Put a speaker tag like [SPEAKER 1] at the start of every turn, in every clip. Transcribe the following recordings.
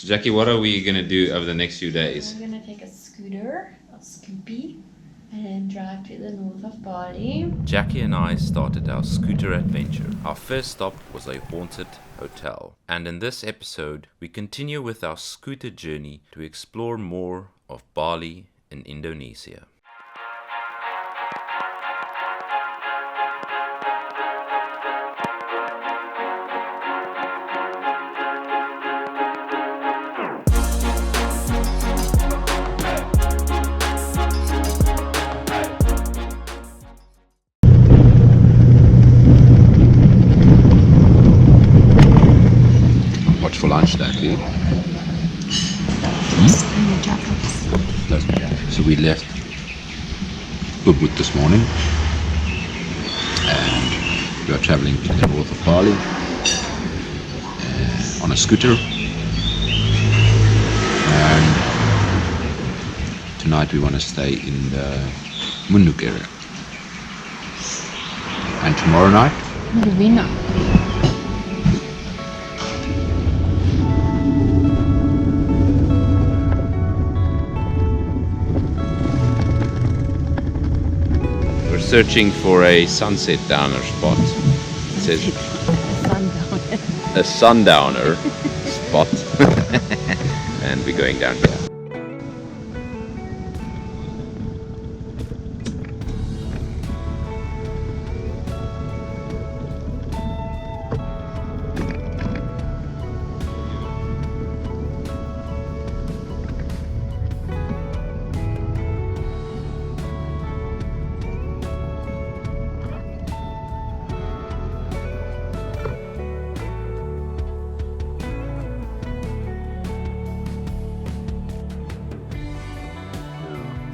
[SPEAKER 1] So Jackie, what are we going to do over the next few days?
[SPEAKER 2] We're going to take a scooter, a scoopy, and then drive to the north of Bali.
[SPEAKER 3] Jackie and I started our scooter adventure. Our first stop was a haunted hotel. And in this episode, we continue with our scooter journey to explore more of Bali in Indonesia.
[SPEAKER 1] What's for lunch, Jackie? So we left Ubud this morning and we are traveling to the north of Bali on a scooter, and tonight we want to stay in the Munduk area, and tomorrow night
[SPEAKER 2] Lovina.
[SPEAKER 1] searching for a sunset downer spot. It says a sundowner spot. And we're going down here.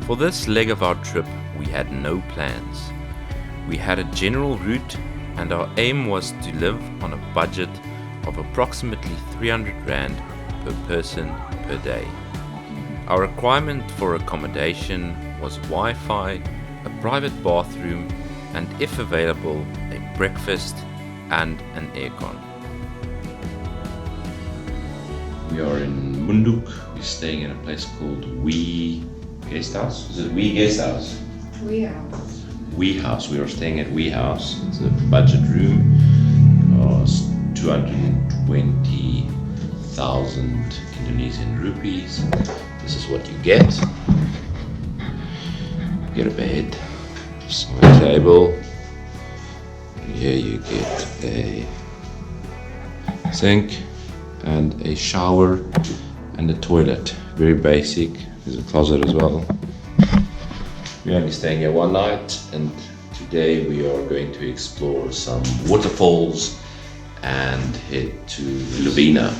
[SPEAKER 3] For this leg of our trip, we had no plans. We had a general route and our aim was to live on a budget of approximately 300 Rand per person per day. Our requirement for accommodation was Wi-Fi, a private bathroom, and if available, a breakfast and an aircon.
[SPEAKER 1] We are in Munduk. We're staying in a place called Guest House? Is it Guest House?
[SPEAKER 2] We
[SPEAKER 1] House. We are staying at House. It's a budget room. It's 220,000 Indonesian rupees. This is what you get. You get a bed, side table. And here you get a sink and a shower and a toilet. Very basic. There's a closet as well. We're only staying here one night, and today we are going to explore some waterfalls and head to Lovina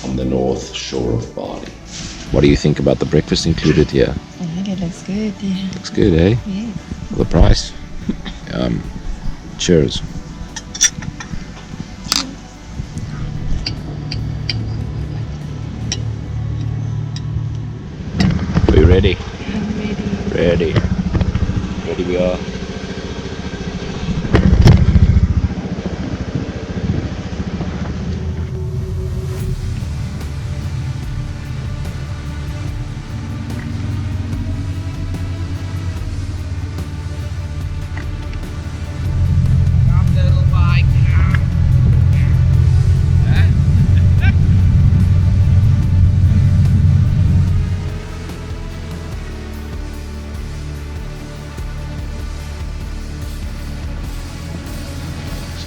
[SPEAKER 1] on the north shore of Bali. What do you think about the breakfast included here?
[SPEAKER 2] I think it looks good. Yeah.
[SPEAKER 1] Looks good, eh?
[SPEAKER 2] Yeah.
[SPEAKER 1] The price. Cheers. Are you ready?
[SPEAKER 2] I'm ready.
[SPEAKER 1] Ready. Ready we are.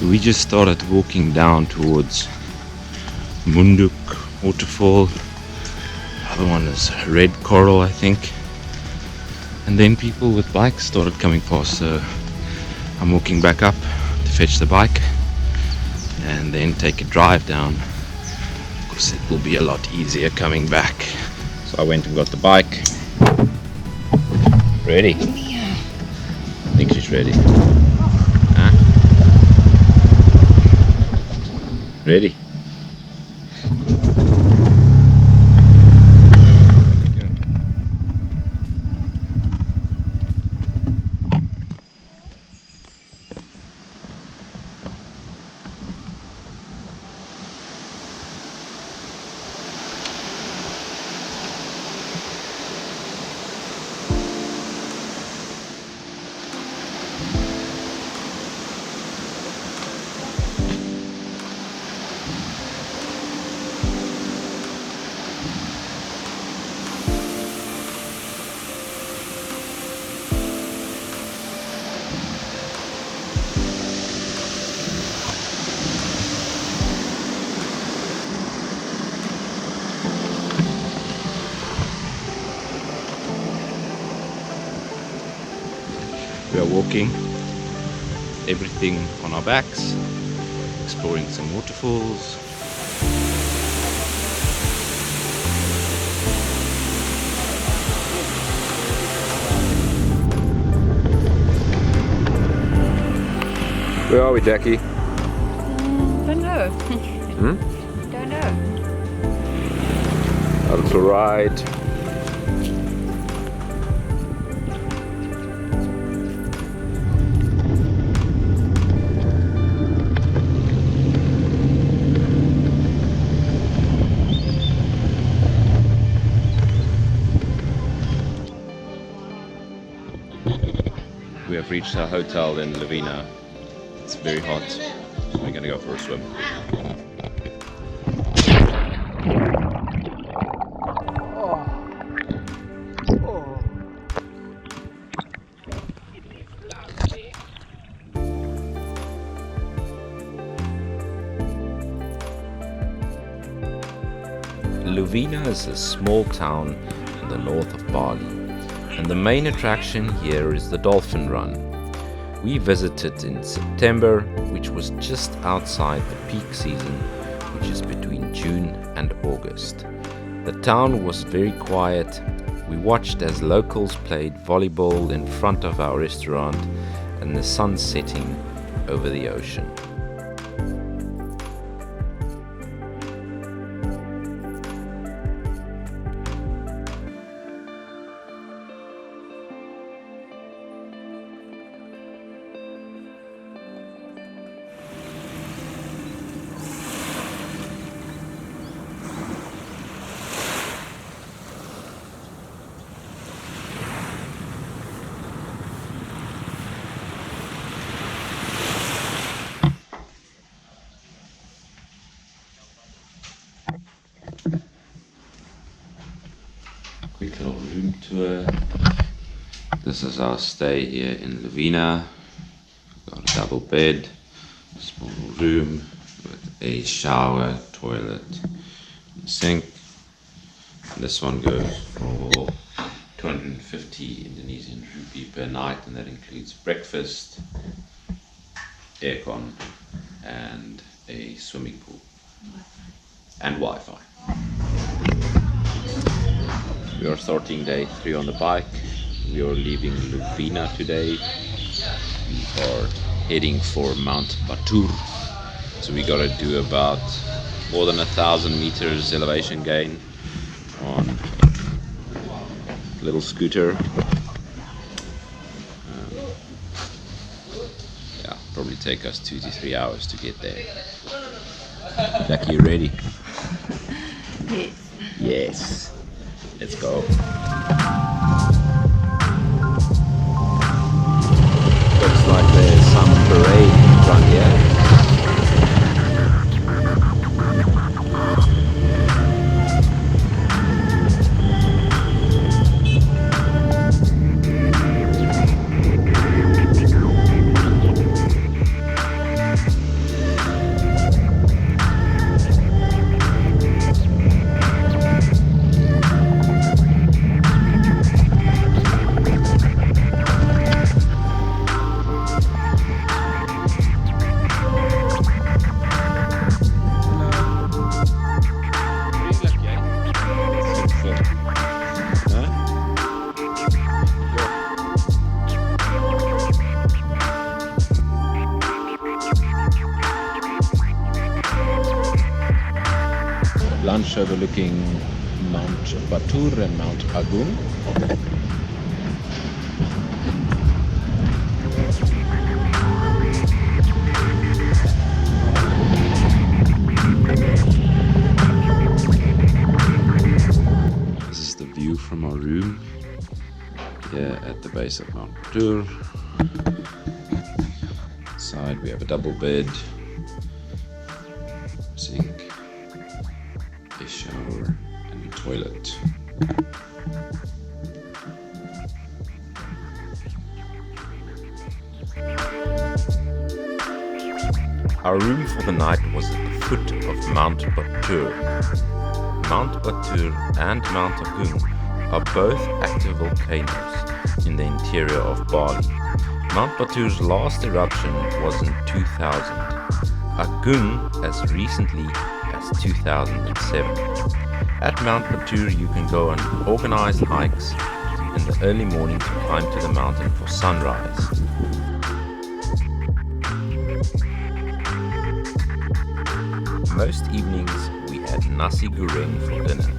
[SPEAKER 1] We just started walking down towards Munduk waterfall. The other one is Red Coral, I think. And then people with bikes started coming past, so I'm walking back up to fetch the bike and then take a drive down, because it will be a lot easier coming back. So I went and got the bike. Ready?
[SPEAKER 2] Yeah.
[SPEAKER 1] I think she's ready. Ready? we are walking, everything on our backs, exploring some waterfalls.
[SPEAKER 3] Where are we, Jackie?
[SPEAKER 2] Don't know. Don't know.
[SPEAKER 3] A little ride.
[SPEAKER 1] We have reached our hotel in Lovina. It's very hot, so we're gonna go for a swim.
[SPEAKER 3] Lovina is a small town in the north of Bali, and the main attraction here is the dolphin run. We visited in September, which was just outside the peak season, which is between June and August. The town was very quiet. We watched as locals played volleyball in front of our restaurant and the sun setting over the ocean.
[SPEAKER 1] Quick little room tour. This is our stay here in Lovina. We've got a double bed, small room with a shower, toilet, and sink. And this one goes for 250 Indonesian rupee per night, and that includes breakfast, aircon, and a swimming pool. And Wi-Fi. We are starting day 3 on the bike. We are leaving Lovina today. We are heading for Mount Batur. So we gotta do about more than 1,000 meters elevation gain on a little scooter. Yeah, probably take us 2 to 3 hours to get there. Jackie, you ready?
[SPEAKER 2] Yes.
[SPEAKER 1] Yes. Let's go. Looks like there's some parade in front here. Lunch overlooking Mount Batur and Mount Agung. This is the view from our room here at the base of Mount Batur. Inside we have a double bed, sink, a shower and a toilet.
[SPEAKER 3] Our room for the night was at the foot of Mount Batur. Mount Batur and Mount Agung are both active volcanoes in the interior of Bali. Mount Batur's last eruption was in 2000. Agung as recently as 2007. At Mount Batur you can go on organized hikes in the early morning to climb to the mountain for sunrise. Most evenings we had nasi goreng for dinner,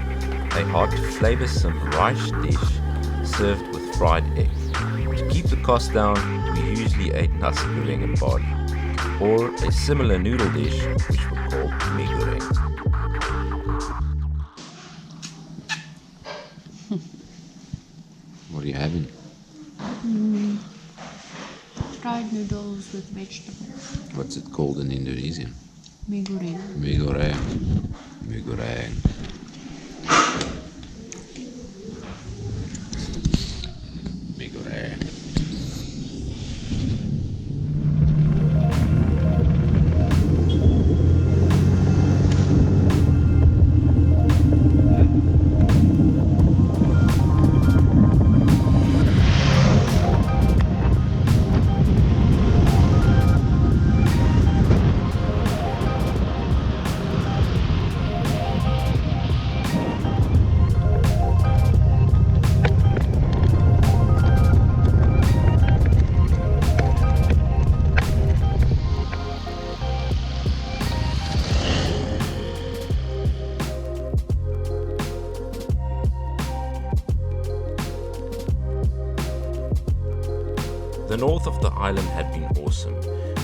[SPEAKER 3] a hot, flavoursome rice dish served with fried egg. To keep the cost down, we usually ate nasi goreng in Bali, or a similar noodle dish which we called mee goreng.
[SPEAKER 1] What are you having?
[SPEAKER 2] Fried noodles with vegetables.
[SPEAKER 1] What's it called in Indonesian?
[SPEAKER 2] Mee goreng.
[SPEAKER 1] Mee goreng. Mee goreng. Mee goreng.
[SPEAKER 3] The north of the island had been awesome.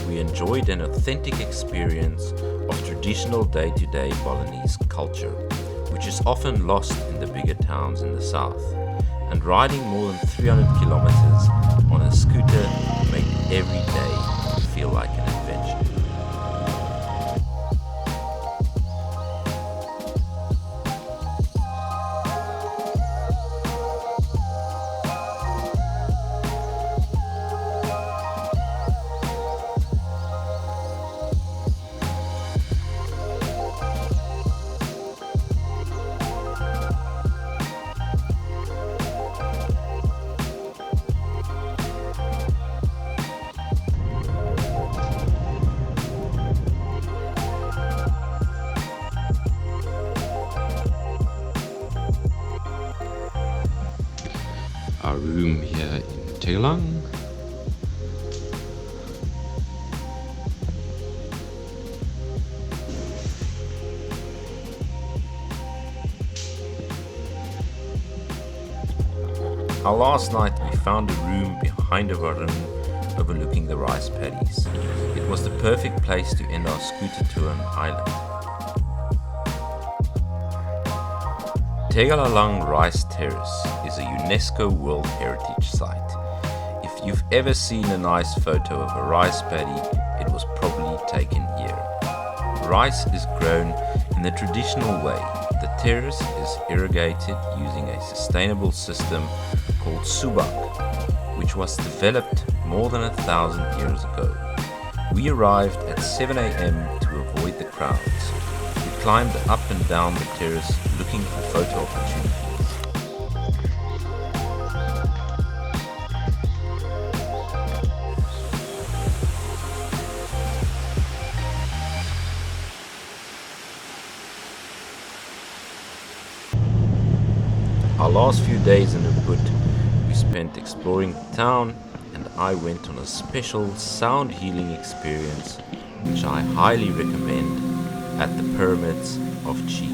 [SPEAKER 3] We enjoyed an authentic experience of traditional day-to-day Balinese culture, which is often lost in the bigger towns in the south. And riding more than 300 kilometers on a scooter made every day feel like an adventure.
[SPEAKER 1] Our room here in Tegalalang.
[SPEAKER 3] Our last night we found a room behind a room overlooking the rice paddies. It was the perfect place to end our scooter tour on island. Tegalalang Rice Terrace is a UNESCO World Heritage Site. If you've ever seen a nice photo of a rice paddy, it was probably taken here. Rice is grown in the traditional way. The terrace is irrigated using a sustainable system called subak, which was developed more than 1,000 years ago. We arrived at 7 a.m. to avoid the crowds. We climbed up and down the terrace looking for photo opportunities. Our last few days in ubud we spent exploring the town, and I went on a special sound healing experience which I highly recommend at the pyramids of Chi.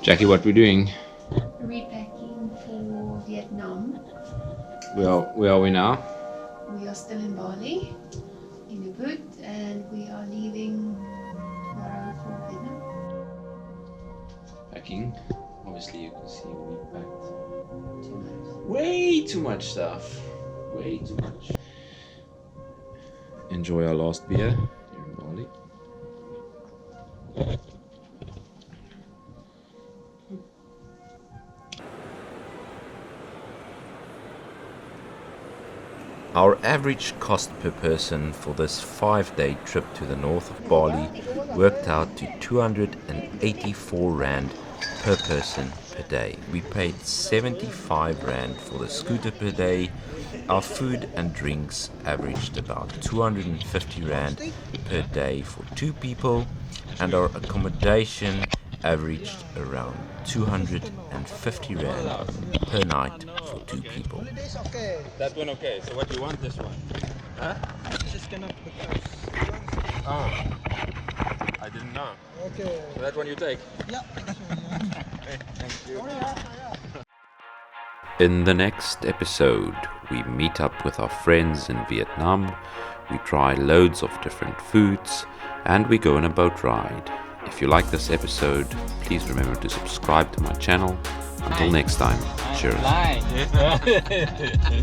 [SPEAKER 1] Jackie, what we doing?
[SPEAKER 2] Repacking for Vietnam.
[SPEAKER 1] Where are we now?
[SPEAKER 2] We are still in Bali, in Ubud, and we are leaving tomorrow for Vietnam.
[SPEAKER 1] Packing. Obviously you can see we packed
[SPEAKER 2] Too much.
[SPEAKER 1] way too much stuff. Way too much. Enjoy our last beer here in Bali.
[SPEAKER 3] Our average cost per person for this 5-day trip to the north of Bali worked out to 284 Rand per person per day. We paid 75 Rand for the scooter per day. Our food and drinks averaged about 250 Rand per day for 2 people, and our accommodation averaged around 250 Rand per night for 2 people.
[SPEAKER 1] That one okay. So what do you want this one? Huh?
[SPEAKER 4] Just cannot because
[SPEAKER 1] Oh. I didn't know.
[SPEAKER 4] okay.
[SPEAKER 1] So that one you take?
[SPEAKER 4] Yeah, that's what you want.
[SPEAKER 1] Hey, thank you.
[SPEAKER 3] In the next episode, we meet up with our friends in Vietnam, we try loads of different foods, and we go on a boat ride. If you like this episode, please remember to subscribe to my channel. Until next time, cheers.